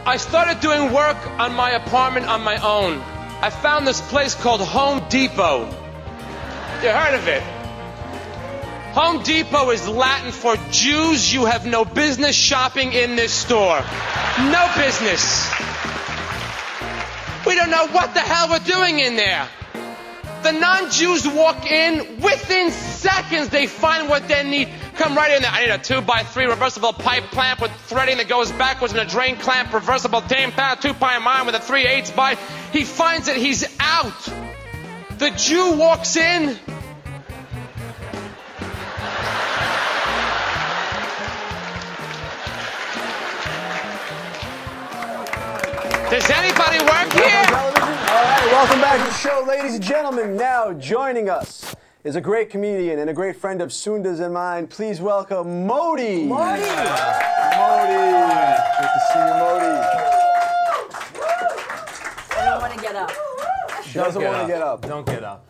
I started doing work on my apartment on my own. I found this place called Home Depot. You heard of it? Home Depot is Latin for Jews. You have no business shopping in this store. No business. We don't know what the hell we're doing in there. The non-Jews walk in, within seconds they find what they need. Come right in there. I need a 2x3 reversible pipe clamp with threading that goes backwards and a drain clamp, reversible tame pad, 2-ply mine with a 3/8 by. He finds it, he's out. The Jew walks in. Does anybody work here? All right, welcome back to the show, ladies and gentlemen. Now joining us is a great comedian and a great friend of Sunda's and mine. Please welcome Modi. Modi! Modi! Good to see you, Modi. I don't want to get up. She doesn't want to get up. Don't get up.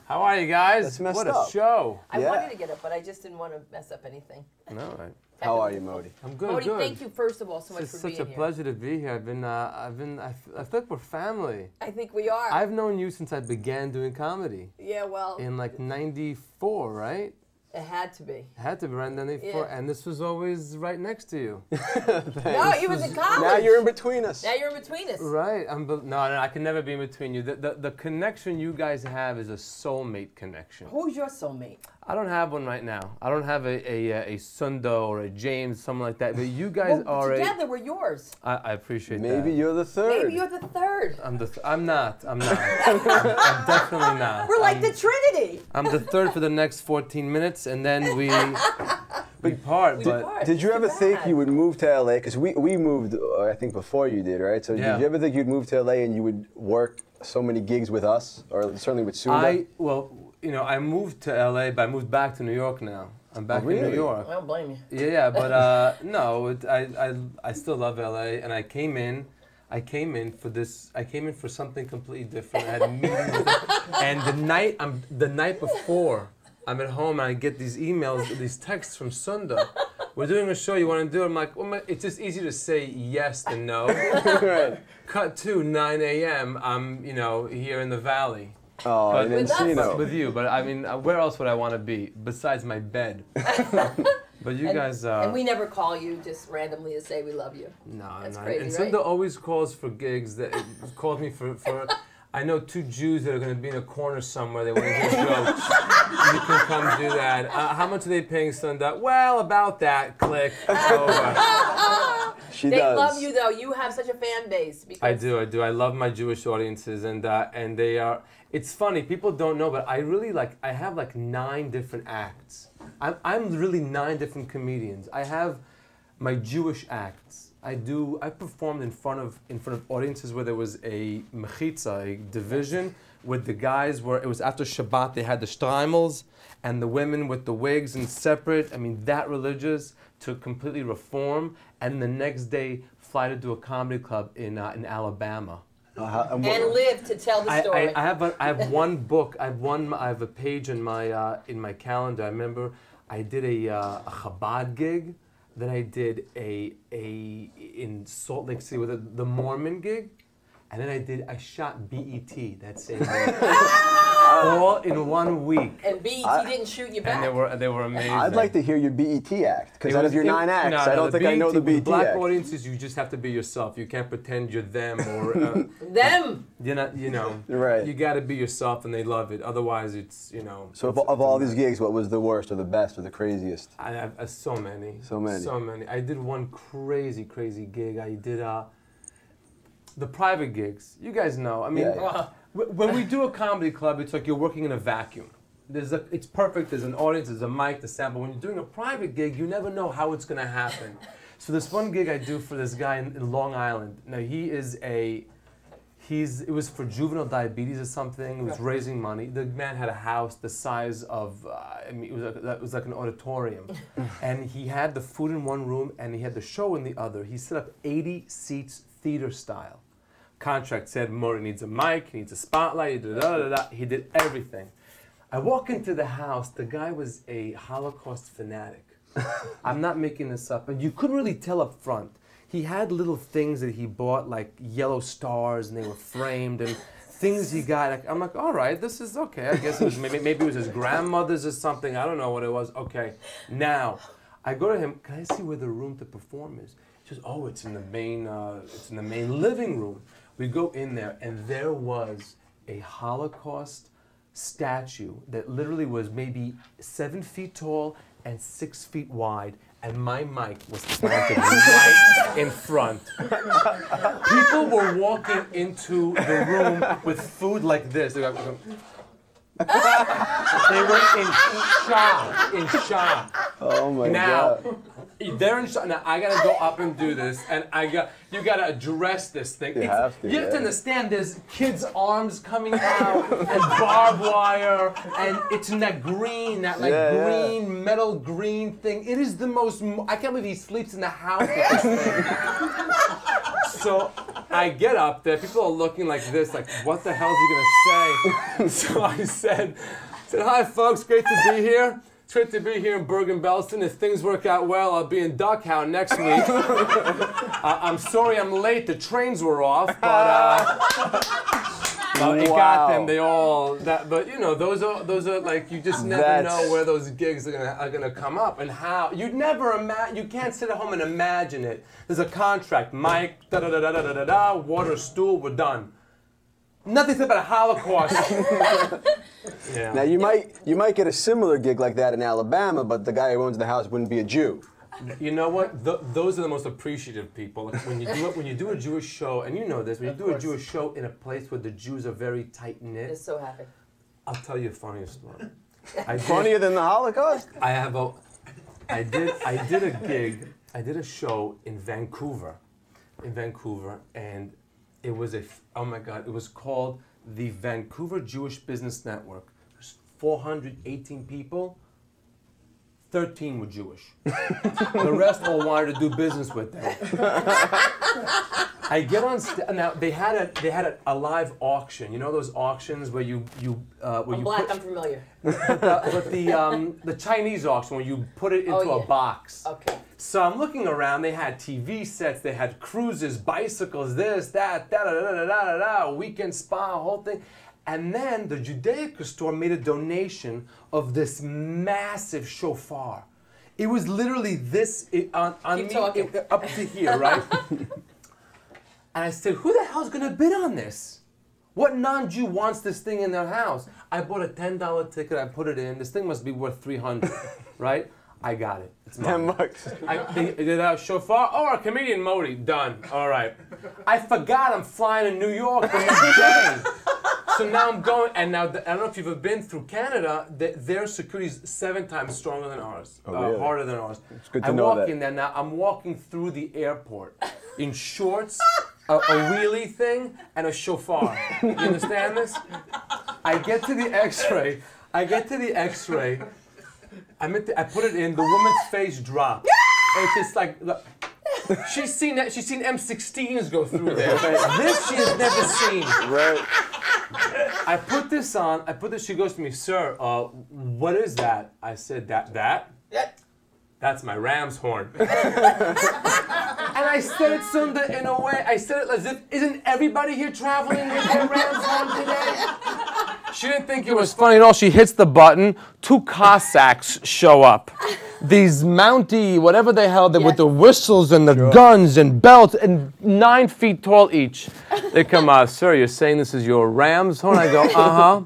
How are you guys? That's messed what up. a show. I wanted to get up, but I just didn't want to mess up anything. No, How are you, Modi? I'm good. Modi, good. thank you first of all so much It's for such being a here. pleasure to be here. I feel like we're family. I think we are. I've known you since I began doing comedy. Yeah, well, In like '94, right? it had to be. It had to be right in '94, Yeah. and this was always right next to you. No, he was in college. Now you're in between us. Now you're in between us. Right. No, I can never be in between you. The connection you guys have is a soulmate connection. Who's your soulmate? I don't have one right now. I don't have a Sunda or a James, something like that. But you guys are together we're yours. I appreciate that. Maybe you're the third. Maybe you're the third. I'm not. I'm definitely not. We're like the Trinity. I'm the third for the next 14 minutes, and then we part. Did you ever think you would move to LA? Because we moved, I think, before you did, right? So Yeah. did you ever think you'd move to LA and you would work so many gigs with us, or certainly with Sunda? I moved to LA, but I moved back to New York now. I'm back in New York. I don't blame you. Yeah, but no, I still love LA, and I came in for something completely different. I had a meeting with them, and the night before, I'm at home and I get these emails, these texts from Sunda. We're doing a show. You want to do it? I'm like, well, it's just easier to say yes than no. Right. Cut to 9 a.m. I'm here in the valley. Oh, But in Encino. with you, but I mean, where else would I want to be besides my bed? But you guys. And we never call you just randomly to say we love you. No, That's no. crazy, And right? Sunda always calls for gigs. That calls me for. I know 2 Jews that are going to be in a corner somewhere. They want to hear jokes. You can come do that. How much are they paying Sunda? Well, about that. Click. Over. They love you though. You have such a fan base. Because I do. I love my Jewish audiences, and they are. It's funny. People don't know, but I really I have 9 different acts. I'm really 9 different comedians. I have my Jewish acts. I performed in front of audiences where there was a mechitza, a division, with the guys where it was after Shabbat. They had the streimels and the women with the wigs and separate. I mean, that religious to completely reform, and the next day fly to do a comedy club in Alabama. and live to tell the story. I have one book. I have a page in my calendar. I remember I did a Chabad gig. Then I did a in Salt Lake City with the Mormon gig, and then I shot BET that same week. All in 1 week. And BET didn't shoot you back. And they were amazing. I'd like to hear your BET act, because out of your 9 acts, I don't think I know the BET Black act. audiences, you just have to be yourself. You can't pretend you're them or Them. you're not. Right. You got to be yourself, and they love it. Otherwise, it's So of all these gigs, what was the worst or the best or the craziest? I have so many. So many. So many. I did one crazy gig. I did the private gigs. You guys know. I mean, when we do a comedy club, it's like you're working in a vacuum. It's perfect. There's an audience. There's a mic. The sound. But when you're doing a private gig, you never know how it's going to happen. So this one gig I do for this guy in Long Island. Now it was for juvenile diabetes or something. It was raising money. The man had a house the size of, it was like an auditorium. And he had the food in one room and he had the show in the other. He set up 80 seats theater style. Contract said Modi needs a mic, he needs a spotlight, he did everything. I walk into the house, the guy was a Holocaust fanatic. I'm not making this up. And you couldn't really tell up front. he had little things that he bought, like yellow stars, and they were framed, and things he got. I'm like, all right, this is okay. I guess it was maybe it was his grandmother's or something. I don't know what it was. Okay, now I go to him. Can I see where the room to perform is? He says, oh, it's in the main living room. We go in there, and there was a Holocaust statue that literally was maybe 7 feet tall and 6 feet wide, and my mic was planted right in front. People were walking into the room with food like this. They were in shock. Oh my God. God. They're in shock. Now I gotta go up and do this, and you gotta address this thing. You have to understand. There's kids' arms coming out, and barbed wire, and it's in that green, green metal green thing. It is the most. I can't believe he sleeps in the house with this thing. So I get up there. People are looking like this, like, what the hell is he gonna say? So I said, hi folks, great to be here. It's great to be here in Bergen-Belsen. If things work out well, I'll be in Duckhound next week. I'm sorry I'm late. The trains were off, but it got them. They all but you know, those are like, you just never know where those gigs are gonna come up and how. You'd never imagine. You can't sit at home and imagine it. There's a contract. Mic, da da da da da da da. Water, stool. We're done. Nothing about a Holocaust. Yeah. Now you might get a similar gig like that in Alabama, but the guy who owns the house wouldn't be a Jew. You know what? Those are the most appreciative people. Like when you do a Jewish show, and you know this, when you do a Jewish show in a place where the Jews are very tight knit. They're so happy. I'll tell you a funny story. Funnier than the Holocaust? I did a gig. I did a show in Vancouver, and it was oh my God! It was called the Vancouver Jewish Business Network. There's 418 people. 13 were Jewish. The rest all wanted to do business with them. I get on stage. Now they had a live auction. You know those auctions where you I'm black. I'm familiar. But the Chinese auction where you put it into a box. Okay. So I'm looking around. They had TV sets. They had cruises, bicycles, this, that, da da da da da da da. Weekend spa, whole thing. And then the Judaica store made a donation of this massive shofar. It was literally this on me up to here, right? And I said, who the hell's gonna bid on this? What non-Jew wants this thing in their house? I bought a $10 ticket, I put it in. This thing must be worth $300, right? I got it. It's mine. $10. They did a shofar. Oh, our comedian Modi, done. All right. I forgot I'm flying to New York the next day. So now I'm going, and now I don't know if you've ever been through Canada. Their security is 7 times stronger than ours, really? Harder than ours. It's good to know that. I walk in there now. I'm walking through the airport in shorts, a wheelie thing, and a shofar. You understand this? I get to the X-ray. I put it in. The woman's face dropped. It's just like. She's seen M16s go through there. This she has never seen. Right. I put this on. She goes to me, sir, what is that? I said, that's my ram's horn. And I said it, Sunda, in a way. I said it as if, isn't everybody here traveling with their ram's horn today? She didn't think it was funny at all. She hits the button. 2 Cossacks show up. These Mountie, whatever the hell, with the whistles and the guns and belts, and 9 feet tall each. They come out, sir, you're saying this is your ram's horn? I go, uh-huh.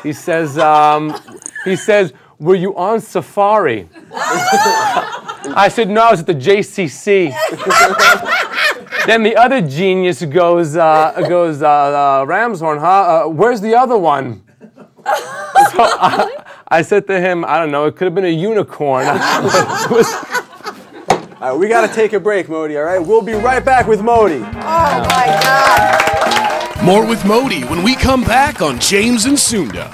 He says, were you on safari? I said, no, I was at the JCC. Then the other genius goes, ram's horn, huh? Where's the other one? So I said to him, I don't know, it could have been a unicorn. All right, we got to take a break, Modi, all right? We'll be right back with Modi. Oh, my God. More with Modi when we come back on James and Sunda.